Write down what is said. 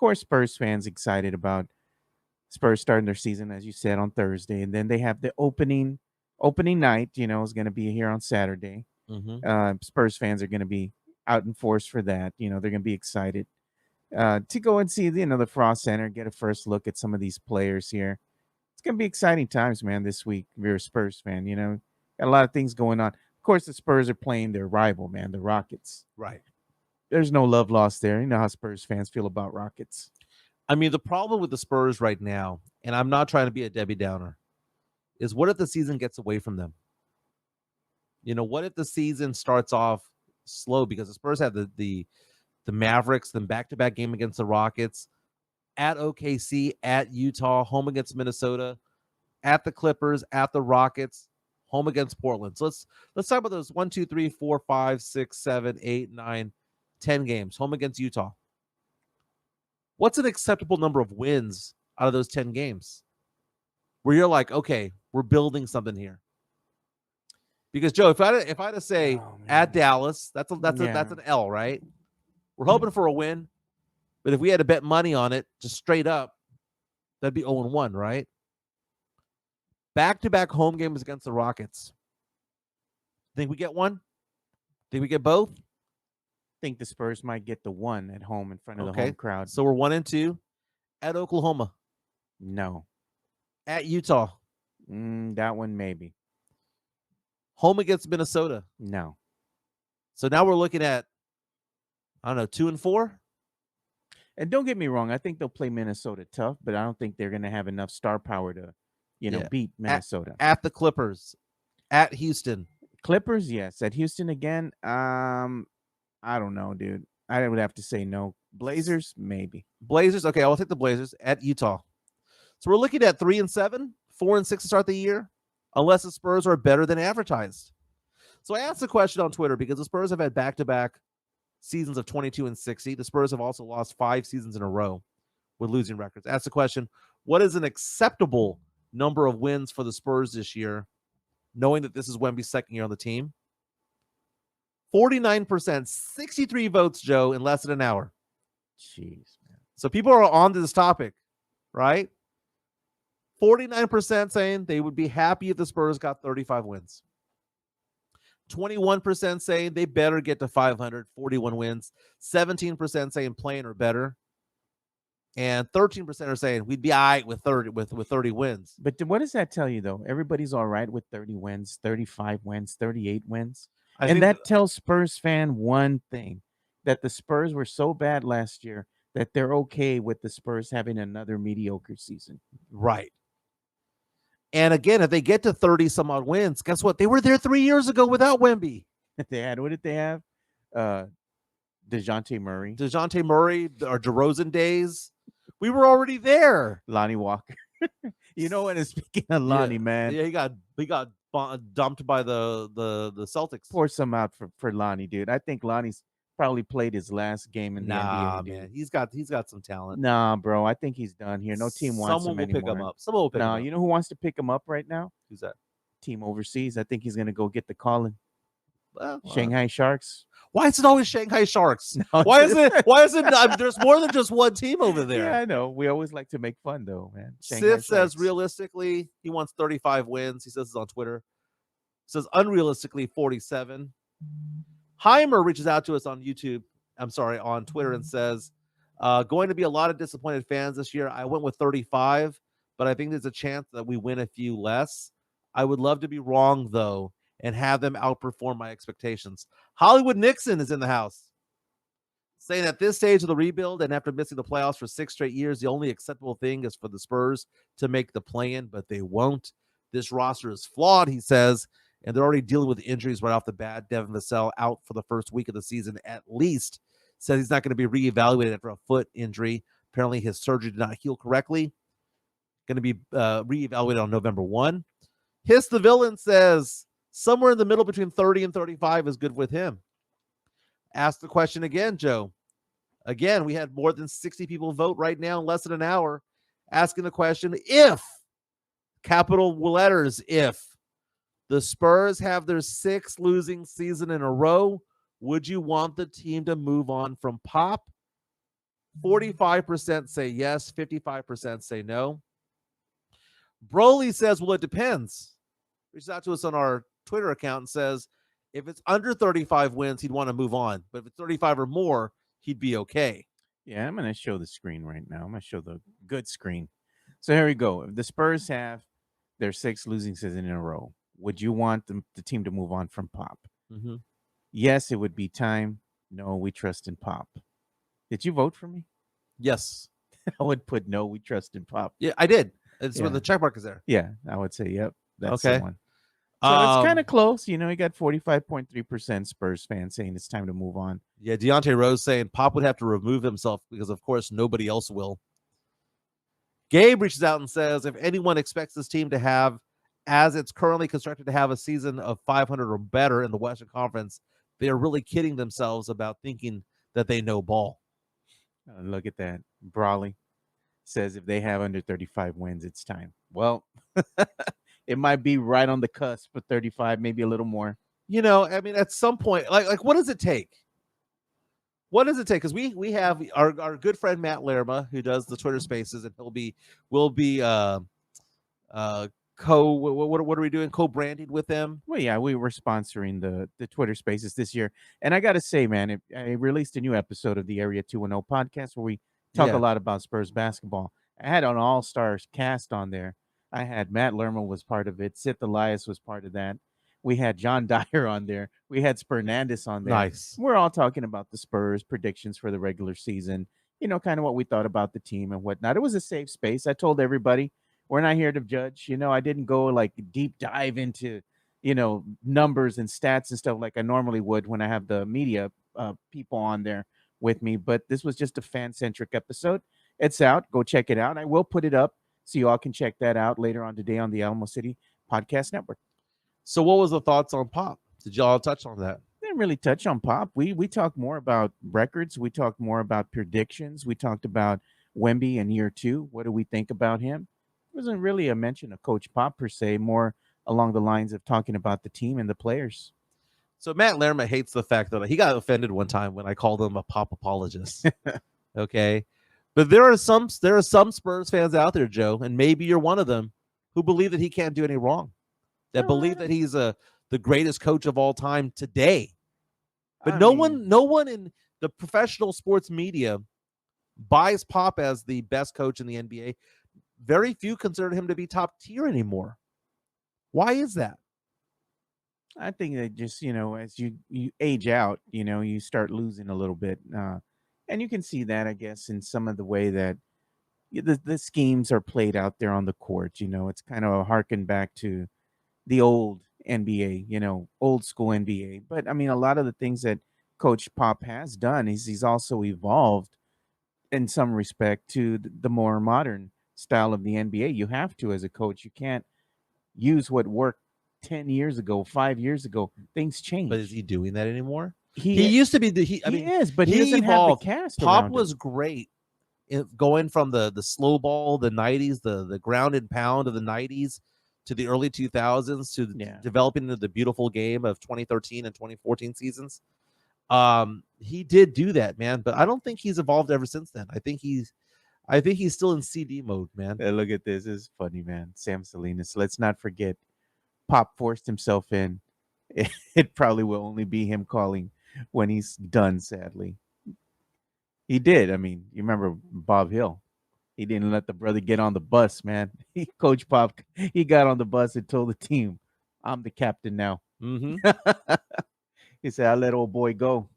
course, Spurs fans excited about Spurs starting their season, as you said, on Thursday, and then they have the opening night. Is going to be here on Saturday. Mm-hmm. Spurs fans are going to be out in force for that. They're going to be excited to go and see the Frost Center, get a first look at some of these players here. It's going to be exciting times, man. This week, if you're a Spurs fan, got a lot of things going on. Of course, the Spurs are playing their rival, man, the Rockets. Right. There's no love lost there. You know how Spurs fans feel about Rockets. I mean, the problem with the Spurs right now, and I'm not trying to be a Debbie Downer, is what if the season gets away from them? What if the season starts off slow because the Spurs have the Mavericks, then back-to-back game against the Rockets, at OKC, at Utah, home against Minnesota, at the Clippers, at the Rockets, home against Portland. So let's talk about those 1, 2, 3, 4, 5, 6, 7, 8, 9, 10 games. Home against Utah. What's an acceptable number of wins out of those 10 games? Where you're like, okay, we're building something here. Because Joe, if I had to say at Dallas, that's an L, right? We're hoping for a win, but if we had to bet money on it, just straight up, that'd be 0-1, right? Back-to-back home games against the Rockets. Think we get one? Think we get both? Think the Spurs might get the one at home in front of the home crowd. So we're 1-2 at Oklahoma. No. At Utah. That one maybe. Home against Minnesota. No. So now we're looking at, I don't know, 2-4. And don't get me wrong, I think they'll play Minnesota tough, but I don't think they're going to have enough star power to, beat Minnesota. At the Clippers. At Houston. Clippers, yes. At Houston again, I don't know, dude. I would have to say no. Blazers, maybe. Blazers, okay, I'll take the Blazers at Utah. So we're looking at 3-7, 4-6 to start the year, unless the Spurs are better than advertised. So I asked the question on Twitter because the Spurs have had back-to-back seasons of 22-60. The Spurs have also lost 5 seasons in a row with losing records. Ask the question, what is an acceptable number of wins for the Spurs this year, knowing that this is Wemby's second year on the team? 49%, 63 votes, Joe, in less than an hour. Jeez, man. So people are on to this topic, right? 49% saying they would be happy if the Spurs got 35 wins. 21% saying they better get to 500, 41 wins. 17% saying playing or better. And 13% are saying we'd be all right with 30 wins. But what does that tell you, though? Everybody's all right with 30 wins, 35 wins, 38 wins. And that tells Spurs fan one thing, that the Spurs were so bad last year that they're okay with the Spurs having another mediocre season. Right. And again, if they get to 30 some odd wins, guess what? They were there 3 years ago without Wemby. What did they have? DeJounte Murray. Our DeRozan days. We were already there. Lonnie Walker. And speaking of Lonnie, man. Yeah, he got dumped by the Celtics. Pour some out for Lonnie, dude. I think Lonnie's probably played his last game in the NBA. Dude. Man, he's got some talent. Nah, bro, I think he's done here. No team wants him anymore. Someone will pick him up. You know who wants to pick him up right now? Who's that? Team overseas. I think he's gonna go get the calling. Well, Shanghai Sharks. Why is it always Shanghai Sharks? Why is it? There's more than just one team over there. Yeah, I know. We always like to make fun, though, man. Sith says realistically he wants 35 wins. He says this on Twitter. Says unrealistically 47. Heimer reaches out to us on Twitter and says, going to be a lot of disappointed fans this year. I went with 35, but I think there's a chance that we win a few less. I would love to be wrong, though, and have them outperform my expectations. Hollywood Nixon is in the house, saying at this stage of the rebuild and after missing the playoffs for 6 straight years, the only acceptable thing is for the Spurs to make the play-in, but they won't. This roster is flawed, he says, and they're already dealing with injuries right off the bat. Devin Vassell out for the first week of the season at least. Says he's not going to be reevaluated after a foot injury. Apparently his surgery did not heal correctly. Going to be reevaluated on November 1. Hiss the Villain says somewhere in the middle between 30 and 35 is good with him. Ask the question again, Joe. Again, we had more than 60 people vote right now in less than an hour asking the question, if, capital letters, if the Spurs have their 6th losing season in a row, would you want the team to move on from Pop? 45% say yes, 55% say no. Broly says, well, it depends. Reaches out to us on our Twitter account and says, if it's under 35 wins, he'd want to move on. But if it's 35 or more, he'd be okay. Yeah, I'm going to show the screen right now. I'm going to show the good screen. So here we go. If the Spurs have their 6th losing season in a row, would you want the team to move on from Pop? Mm-hmm. Yes, it would be time. No, we trust in Pop. Did you vote for me? Yes. I would put no, we trust in Pop. Yeah, I did. It's Yeah. where the check mark is there. Yeah, I would say, yep, that's Okay. the one. So it's kind of close. You got 45.3% Spurs fans saying it's time to move on. Yeah, Deontay Rose saying Pop would have to remove himself because, of course, nobody else will. Gabe reaches out and says, if anyone expects this team to have, as it's currently constructed, to have a season of 500 or better in the Western Conference, they are really kidding themselves about thinking that they know ball. Look at that. Brawley says if they have under 35 wins, it's time. Well, it might be right on the cusp of 35, maybe a little more. I mean, at some point, like what does it take? What does it take? Because we have our good friend Matt Lerma, who does the Twitter Spaces, and we'll be what are we doing? Co-branding with them? Well, yeah, we were sponsoring the Twitter Spaces this year, and I got to say, man, I released a new episode of the Area 210 podcast where we talk a lot about Spurs basketball. I had an all-stars cast on there. I had Matt Lerma was part of it. Sith Elias was part of that. We had John Dyer on there. We had Spurnandis on there. Nice. We're all talking about the Spurs predictions for the regular season, kind of what we thought about the team and whatnot. It was a safe space. I told everybody, we're not here to judge. I didn't go like deep dive into, numbers and stats and stuff like I normally would when I have the media people on there with me. But this was just a fan-centric episode. It's out. Go check it out. I will put it up so you all can check that out later on today on the Alamo City Podcast Network. So what was the thoughts on Pop? Did y'all touch on that? Didn't really touch on Pop. We talked more about records. We talked more about predictions. We talked about Wemby in year 2. What do we think about him? It wasn't really a mention of Coach Pop per se, more along the lines of talking about the team and the players. So Matt Lerma hates the fact that he got offended one time when I called him a Pop apologist. Okay. But there are some Spurs fans out there, Joe, and maybe you're one of them, who believe that he can't do any wrong. That believe that he's the greatest coach of all time today. But no one in the professional sports media buys Pop as the best coach in the NBA. Very few consider him to be top tier anymore. Why is that? I think that just, as you age out, you start losing a little bit. And you can see that, I guess, in some of the way that the schemes are played out there on the court. It's kind of a harken back to the old NBA, old school NBA. But, I mean, a lot of the things that Coach Pop has done is he's also evolved in some respect to the more modern style of the NBA. You have to as a coach. You can't use what worked 10 years ago, 5 years ago. Things change. But is he doing that anymore? He used to be he is, but he doesn't evolved. have the cast. Pop was great going from the slow ball, the 90s, the ground and pound of the 90s to the early 2000s to developing into the beautiful game of 2013 and 2014 seasons. He did do that, man, but I don't think he's evolved ever since then. I think he's still in CD mode, man. Hey, look at this. It's funny, man. Sam Salinas. Let's not forget, Pop forced himself in. It probably will only be him calling when he's done, sadly. He did. I mean, you remember Bob Hill. He didn't let the brother get on the bus, man. Coach Pop, he got on the bus and told the team, I'm the captain now. Mm-hmm. He said, I let old boy go.